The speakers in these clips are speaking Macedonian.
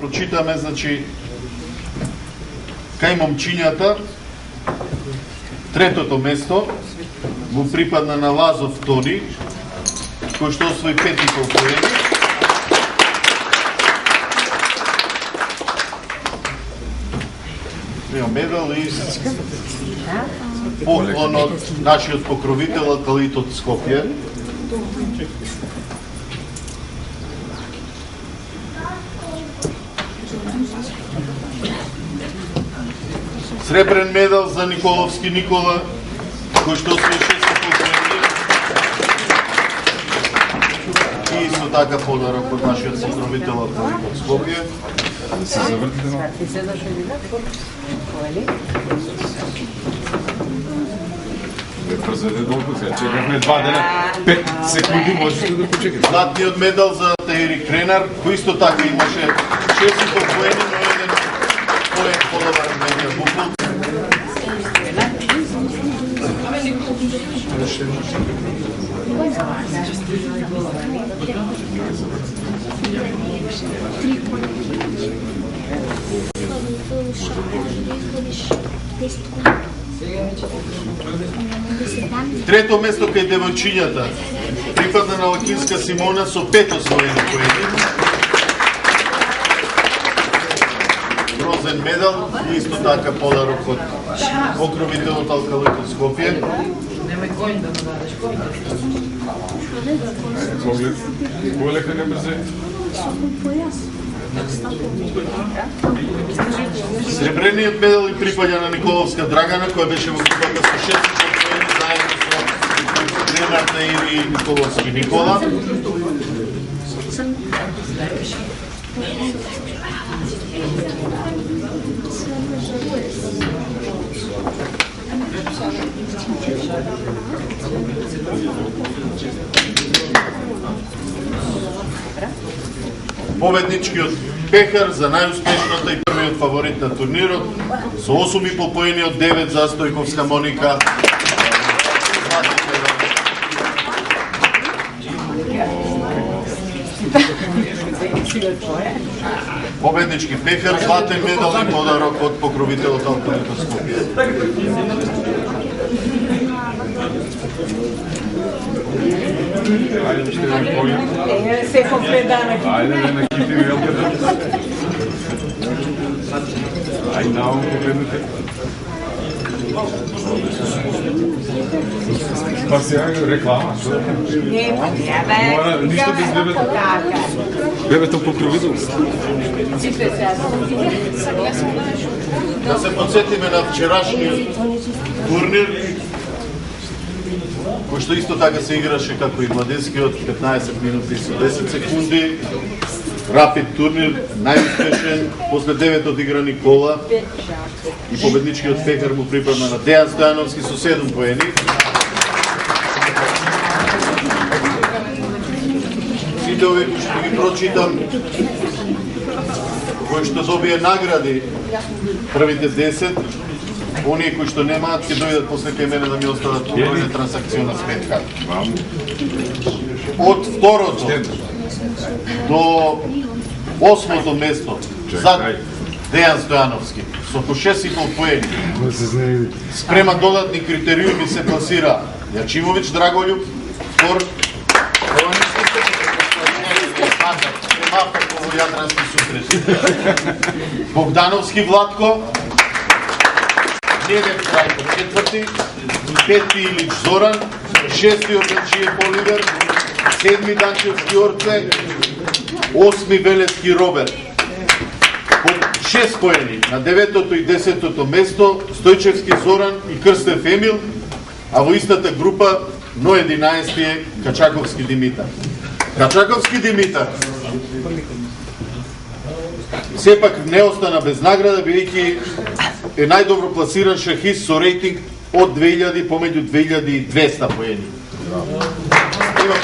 прочитаме, значи, кај момчињата, третото место му припадна на Лазов Тони, кој што освои 5,5 поени. Има медал и поклон од нашиот покровител Алкалит од Скопје. Сребрен медал за Николовски Никола, кој што освои 6,5 поени. И исто така подарок од нашиот покровител Алкалит од Скопје. Се завртите на... Брзете долго сега, чекахме 2 дена, 5 секунди можете да почекате. Златниот медал за Тери Кренар, кој исто така имаше 6,5 поени, но еден поен подобар меѓа буквал. Трето место кај девојчињата припадна на Лакинска Симона со 5 освоени поени. Бронзен медал и исто така подарок од покровителот Алкалит од Скопје. Полека не брзе. Сребрениот медал и припаѓа на Николовска Драгана, која беше во групата со 6 поени заедно со Кренар Таири и Николовски Никола. Победничкиот пехар за најуспешната и првиот фаворит на турнирот со 8,5 поени од 9 за Стојковска Моника. Победнички пехар, златен медал и подарок од покровителот Алкалит од Скопје. Ајде ще да појам. Се попредана. Ајде да накипим елката. Ајде наум погледнете. Па сега реклама, што? Не, па ја бе. Ништо без бебето. Бебето покровител. Да се подсетиме на вчерашниот турнир, кој што исто така се играше како и младенскиот, 15 минути со 10 секунди. Рапид турнир, најуспешен, после 9 одиграни кола. И победничкиот пехар му припадна на Дејан Стојановски со 7 поени. Сите овие кои што ги прочитам, кои што добие награди првите 10, оние кои што немаат ќе дојдат после кај мене да ми остават убавена трансакциона сметка. Од второто до 8-то место за Дејан Стојановски со по 6,5 поени. Спрема додатни критериуми се пласира Јачимовиќ Драголјуб, втор Јадрански сутреши. Богдановски Владко, Недев Трајко четврти, 5 Илич Зоран, 6 Орданчиев Оливер, 7 Данчевски Орце, 8 Велески Роберт. По 6 поени на 9-то и 10-то место Стојчевски Зоран и Крстев Емил, а во истата група но 11 е Качаковски Димитар. Качаковски Димитар сепак не остана без награда, бидејќи е најдобро пласиран шахист со рейтинг од 2000 помеѓу 2200 поени. Има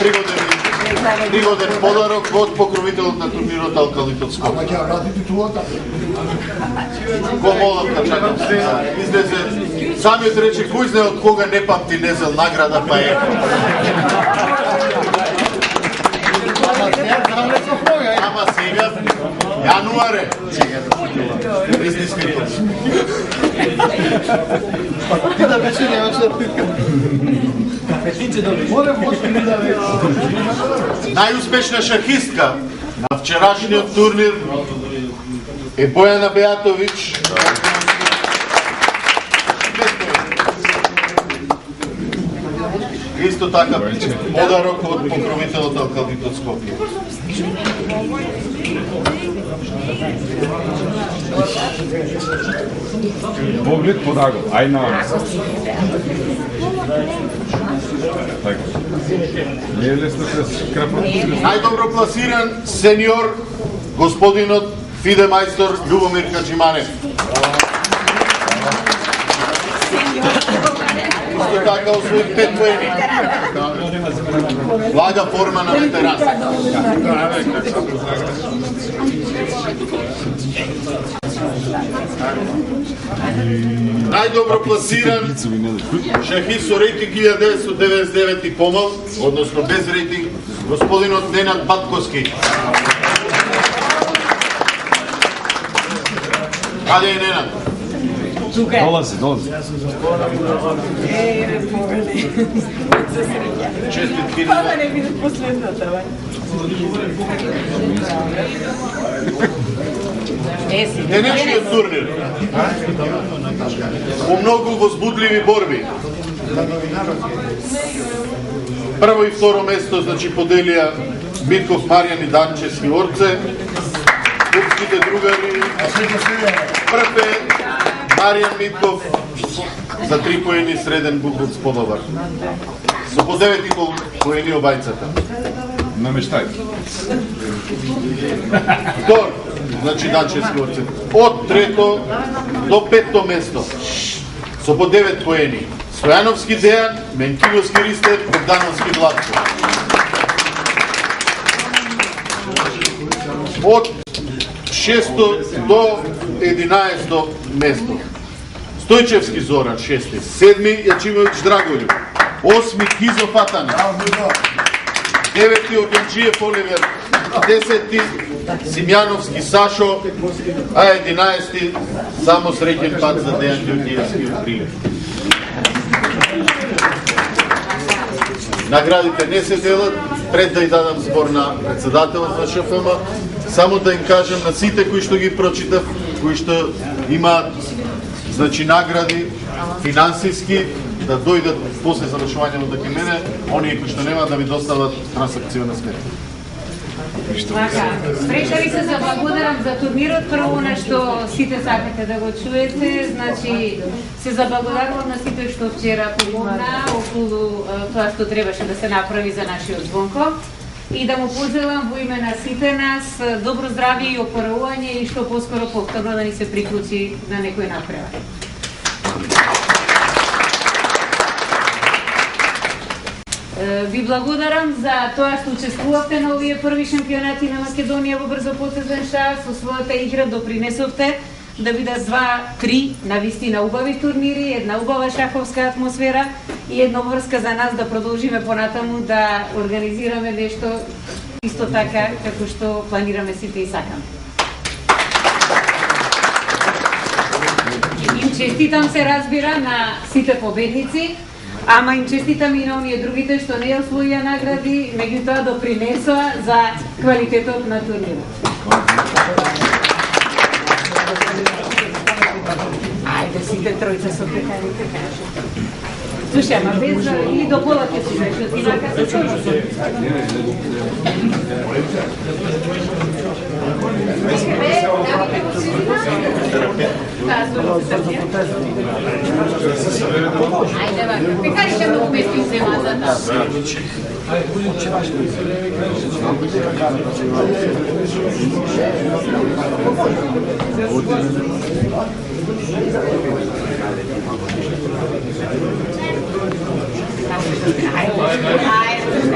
пригоден подарок од покровителот на турнирот Алкалит од Скопје. Ама ќе врати титулата. Го молам Качаковски, излезе, самиот рече, кој знае од кога не памти не зел награда, па е. Ама сега Јануаре. Ти да беше немаш Најуспешна шахистка на вчерашниот турнир е Бојана Бејатовиќ. Исто така подарок од покровителот Алкалдитот Скопје. Поглед под агол, ај на така. Не е лесно през крапот. Најдобро пласиран сениор господинот Фиде мајстор Љубомир Качиманев. Исто така освои 5 поени. Блага форма на ветеран. Најдобро пласиран шахист со рейтинг 1999 и помал, односно без рейтинг, господинот Ненад Батковски. Каде е Ненад? Долази. Честит Фиде. Да не биде последната, бе. Денешниот турнир по многу возбудливи борби. Прво и второ место, значи, поделија Митков, Маријан и Данчевски Орце. Турските другари. Прв е Маријан Митков за 3 поени среден Бухот Сподобар. Со по 9,5 поени обајцата. Намештај. Втор, значи Данчевски Орце. Од трето до петто место. Со по 9 поени. Стојановски Дејан, Менкивовски Ристер, Богдановски Владко. Од 6 до 11 место. Стојчевски Зоран, 6. 7. Јачимовиќ Драголју. 8. Кизо Фатанов. 9. Органџиев Оливер. 10. Симјановски Сашо. А 11. Само среќен пат за Дејан Ѓорѓиевски од Прилеп. Наградите не се делат. Пред да ја дадам збор на председателот на ШФМ, само да им кажам на сите кои што ги прочитав, кои што имаат, значи, награди финансиски, да дојдат после завршувањето кај мене, оние кои што немаат да ми достават трансакциона сметка. Така, пред да ви се заблагодарам за турнирот, прво нешто сите сакате да го чуете, значи се заблагодарувам на сите што вчера помогна околу тоа што требаше да се направи за нашиот Звонко и да му пожелам во име на сите нас добро здравје и опоравување и што поскоро повторно да ни се приклучи на некој напревар. Ви благодарам за тоа што учествувавте на овие први шампионати на Македонија во брзопотезен шах, со својата игра допринесовте да бидат 2-3 навистина убави турнири, една убава шаховска атмосфера и една врска за нас да продолжиме понатаму да организираме нешто исто така како што планираме сите и сакаме. Им честитам, се разбира, на сите победници, ама им честитам и на оние другите што не ја освоија награди, меѓутоа допринесоа за квалитетот на турнирот. Ајде, сите тројца со пекарите кажа. Слушай, ама без или до пола ќе си решат, инака се чува. Ајде, вака. Пекари ќе многу место земаат за таа.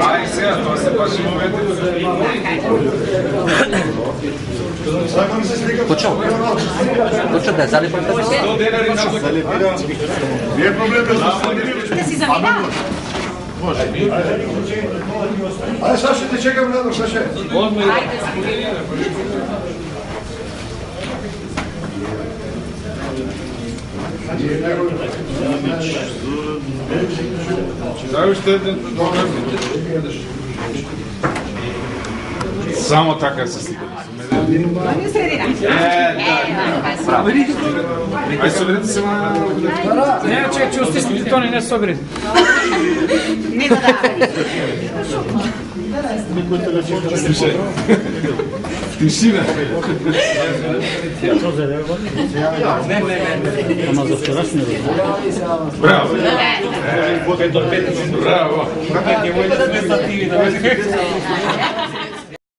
Ај, сега, тоа се баш моменти. Почо да залепам да 100 денари на Залепира. Не е проблем да Да си замина? Ајде, Саше, те чекам надо, Саше. Ајде. Дай още един. Само така се стига. Они средина. Ай, съберете се, Не, че устиските тони не събери. Не го давай. Слушай. Тишина. Ама за вчерашния Браво. Браво. Да.